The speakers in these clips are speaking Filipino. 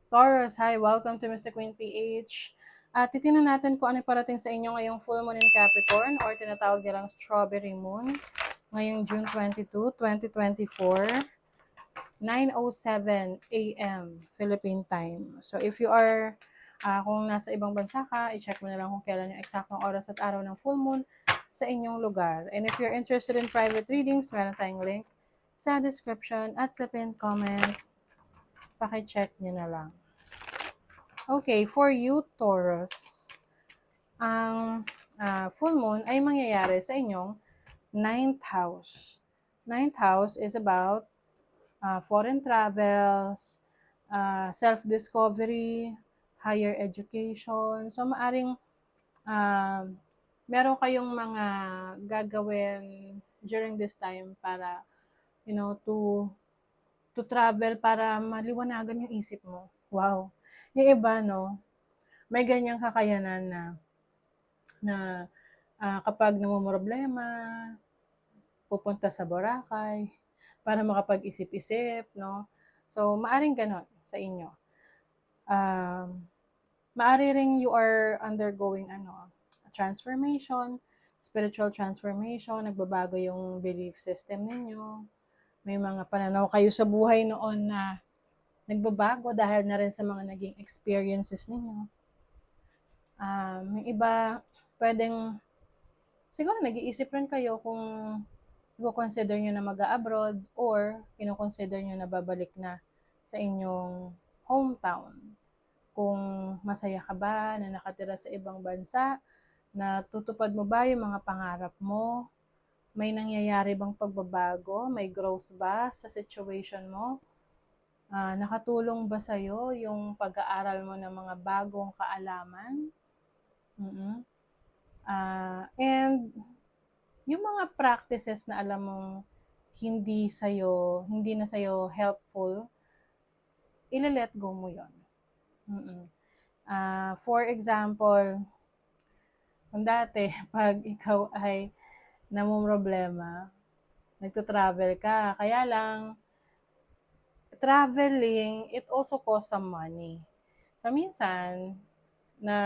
Taurus, hi! Welcome to Mr. Queen PH. At titingnan natin kung ano parating sa inyo ngayong full moon in Capricorn or tinatawag nilang strawberry moon ngayong June 22, 2024, 9:07 a.m. Philippine time. So if you are, kung nasa ibang bansa ka, i-check mo na lang kung kailan yung eksaktong oras at araw ng full moon sa inyong lugar. And if you're interested in private readings, meron tayong link sa description at sa pinned comment. Paki-check nyo na lang. Okay, for you, Taurus, ang full moon ay mangyayari sa inyong ninth house. Ninth house is about foreign travels, self-discovery, higher education. So, maaring meron kayong mga gagawin during this time para, to travel para maliwanagan yung isip mo. Wow. Yung iba, no, may ganyang kakayanan na kapag namomroblema, pupunta sa Boracay para makapag-isip-isip, no? So, maaring ganon sa inyo. Maari ring you are undergoing transformation, spiritual transformation, nagbabago yung belief system ninyo. May mga pananaw kayo sa buhay noon na nagbabago dahil na rin sa mga naging experiences ninyo. Yung iba, pwedeng, siguro nag-iisip rin kayo kung i-consider nyo na mag-abroad or ino-consider nyo na babalik na sa inyong hometown. Kung masaya ka ba na nakatira sa ibang bansa, na tutupad mo ba yung mga pangarap mo? May nangyayari bang pagbabago? May growth ba sa situation mo? Nakatulong ba sa'yo yung pag-aaral mo ng mga bagong kaalaman? And yung mga practices na alam mong hindi na sa'yo helpful, ila-let go mo yon. For example, kung dati, pag ikaw ay namumroblema, nagto-travel ka, kaya lang, traveling, it also costs some money. So, minsan, na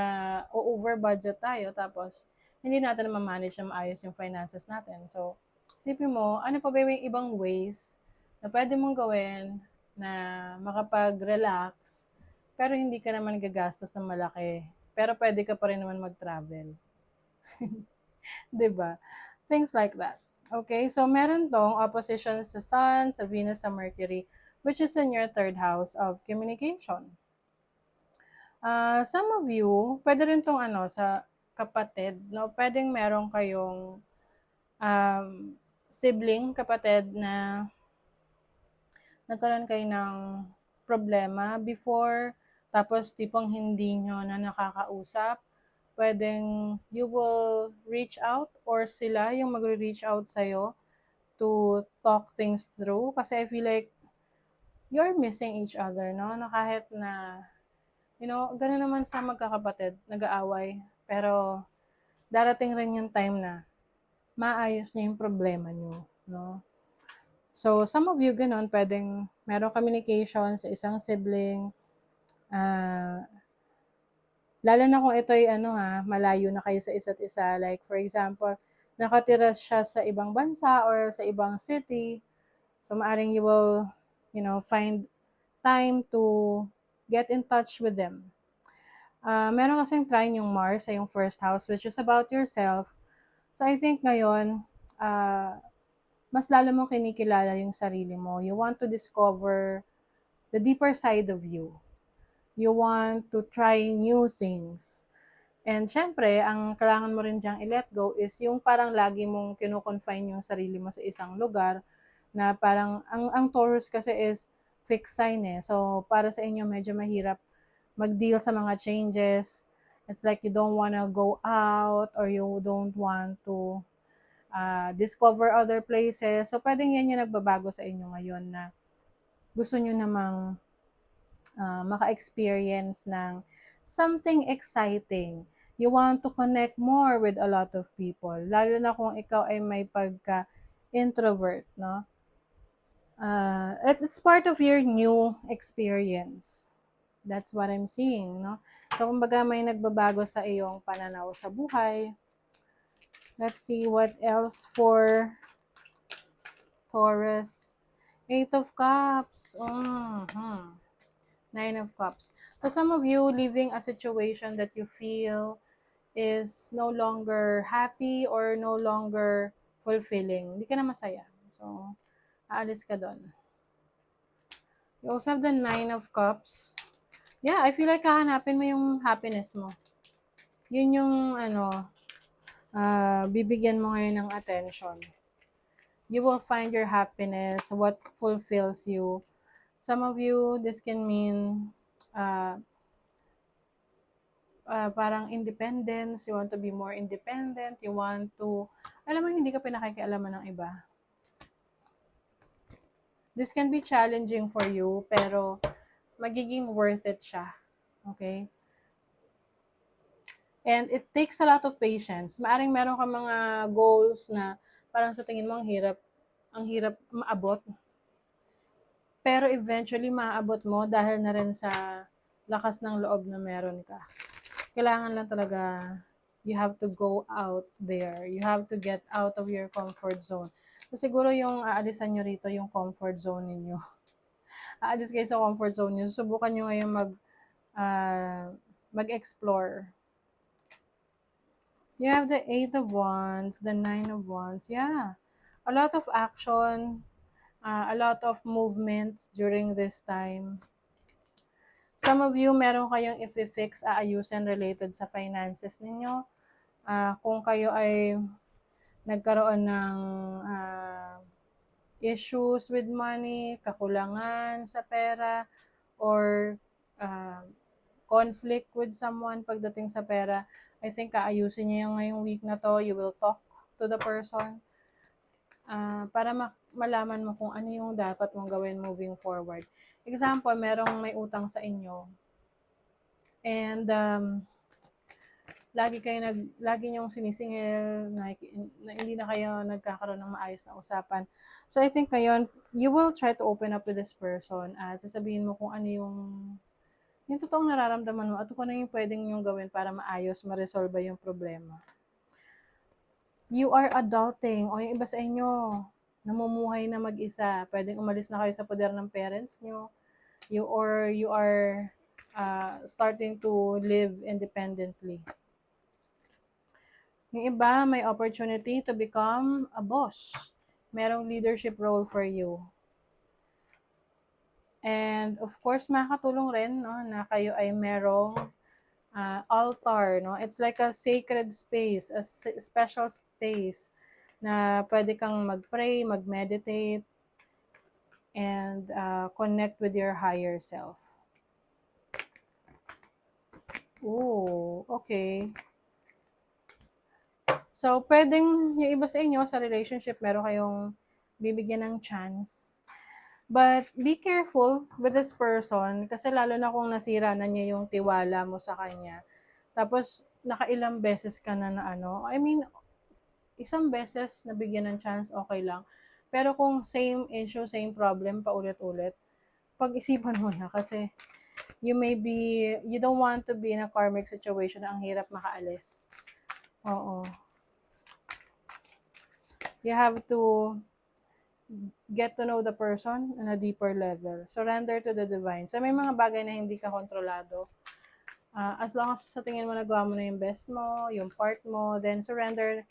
over budget tayo, tapos, hindi natin ma-manage na maayos yung finances natin. So, isipin mo, ano pa ba yung ibang ways na pwede mong gawin na makapag-relax, pero hindi ka naman gagastos ng malaki. Pero pwede ka pa rin naman mag-travel. 'Di ba? Things like that. Okay, so meron tong opposition sa Sun, sa Venus, sa Mercury, which is in your third house of communication. Some of you, pwede rin tong sa kapatid, no? Pwedeng meron kayong sibling, kapatid na nagkaroon kayo ng problema before, tapos tipong hindi nyo na nakakausap, pwedeng you will reach out or sila yung magre-reach out sa'yo to talk things through. Kasi I feel like you're missing each other, no? Na kahit na, gano'n naman sa magkakapatid, nag-aaway. Pero darating rin yung time na maayos niya yung problema niyo, no? So, some of you ganun, pwedeng merong communication sa isang sibling, lalo na kung ito'y malayo na kayo sa isa't isa. Like, for example, nakatira siya sa ibang bansa or sa ibang city. So, maaring you will, find time to get in touch with them. Meron kasing trine yung Mars sa yung first house, which is about yourself. So, I think ngayon, mas lalo mong kinikilala yung sarili mo. You want to discover the deeper side of you. You want to try new things. And syempre, ang kailangan mo rin diyang i-let go is yung parang lagi mong kino-confine yung sarili mo sa isang lugar na parang, ang Taurus kasi is fixed sign eh. So, para sa inyo, medyo mahirap mag-deal sa mga changes. It's like you don't wanna go out or you don't want to discover other places. So, pwedeng yan yung nagbabago sa inyo ngayon na gusto nyo namang maka-experience ng something exciting. You want to connect more with a lot of people. Lalo na kung ikaw ay may pagka-introvert, no? It's part of your new experience. That's what I'm seeing, no? So, kumbaga may nagbabago sa iyong pananaw sa buhay. Let's see what else for Taurus. Eight of Cups. Nine of Cups. So, some of you leaving a situation that you feel is no longer happy or no longer fulfilling. Hindi ka na masaya. So, aalis ka doon. You also have the Nine of Cups. Yeah, I feel like hahanapin mo yung happiness mo. Yun yung bibigyan mo ngayon ng attention. You will find your happiness, what fulfills you. Some of you, this can mean parang independence, you want to be more independent, you want to, alam mo, hindi ka pinakikialaman ng iba. This can be challenging for you, pero magiging worth it siya. Okay? And it takes a lot of patience. Maaring meron ka mga goals na parang sa tingin mo ang hirap maabot. Pero eventually maaabot mo dahil na rin sa lakas ng loob na meron ka. Kailangan lang talaga you have to go out there. You have to get out of your comfort zone. So siguro yung aalisan nyo rito yung comfort zone ninyo. Aalis kayo sa comfort zone nyo. Susubukan nyo ngayon mag-explore. You have the 8 of Wands, the 9 of Wands. Yeah. A lot of action, a lot of movements during this time. Some of you, meron kayong i-fix, aayusin related sa finances ninyo. Kung kayo ay nagkaroon ng issues with money, kakulangan sa pera, or conflict with someone pagdating sa pera, I think aayusin niyo yung ngayong week na to. You will talk to the person para malaman mo kung ano yung dapat mong gawin moving forward. Example, merong may utang sa inyo and lagi niyong sinisingil na hindi na kayo nagkakaroon ng maayos na usapan. So I think ngayon, you will try to open up with this person at sasabihin mo kung ano yung totoong nararamdaman mo at kung ano yung pwedeng yung gawin para maayos, ma-resolve yung problema. You are adulting o yung iba sa inyo, namumuhay na mag-isa. Pwedeng umalis na kayo sa poder ng parents nyo. You are starting to live independently. Yung iba, may opportunity to become a boss. Merong leadership role for you. And of course, makakatulong rin na kayo ay merong altar. It's like a sacred space, a special space na pwede kang mag-pray, mag-meditate, and connect with your higher self. Ooh, okay. So, pwedeng yung iba sa inyo, sa relationship, meron kayong bibigyan ng chance. But be careful with this person kasi lalo na kung nasira na niya yung tiwala mo sa kanya. Tapos, nakailang beses ka na isang beses na bigyan ng chance, okay lang. Pero kung same issue, same problem, paulit-ulit, pag-isipan mo na kasi you don't want to be in a karmic situation na ang hirap makaalis. Oo. You have to get to know the person on a deeper level. Surrender to the divine. So, may mga bagay na hindi ka kontrolado. As long as sa tingin mo nagawa mo na yung best mo, yung part mo, then surrender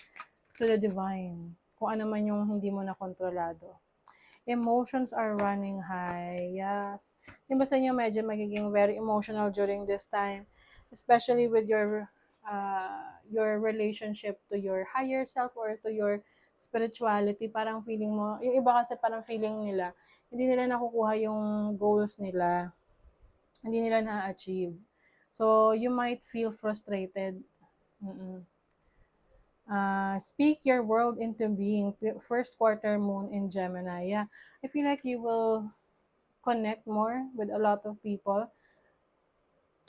to the divine. Kung ano man yung hindi mo na kontrolado. Emotions are running high. Yes. Yung ba sa inyo medyo magiging very emotional during this time, especially with your relationship to your higher self or to your spirituality. Parang feeling mo, yung iba kasi parang feeling nila, hindi nila nakukuha yung goals nila. Hindi nila na-achieve. So, you might feel frustrated. Speak your world into being. First quarter moon in Gemini. Yeah. I feel like you will connect more with a lot of people.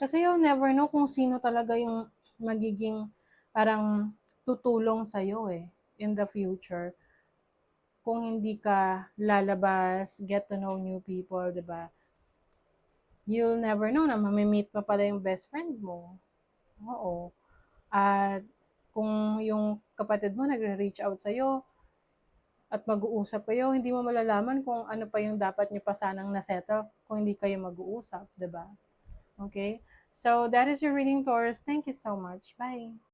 Kasi you'll never know kung sino talaga yung magiging parang tutulong sa'yo in the future. Kung hindi ka lalabas, get to know new people, diba? you'll never know na mamimit mo pala yung best friend mo. Oo. At kung yung kapatid mo nagre-reach out sa'yo at mag-uusap kayo, hindi mo malalaman kung ano pa yung dapat niyo pa sanang na-settle kung hindi kayo mag-uusap, 'di ba? Okay? So, that is your reading, Taurus. Thank you so much. Bye.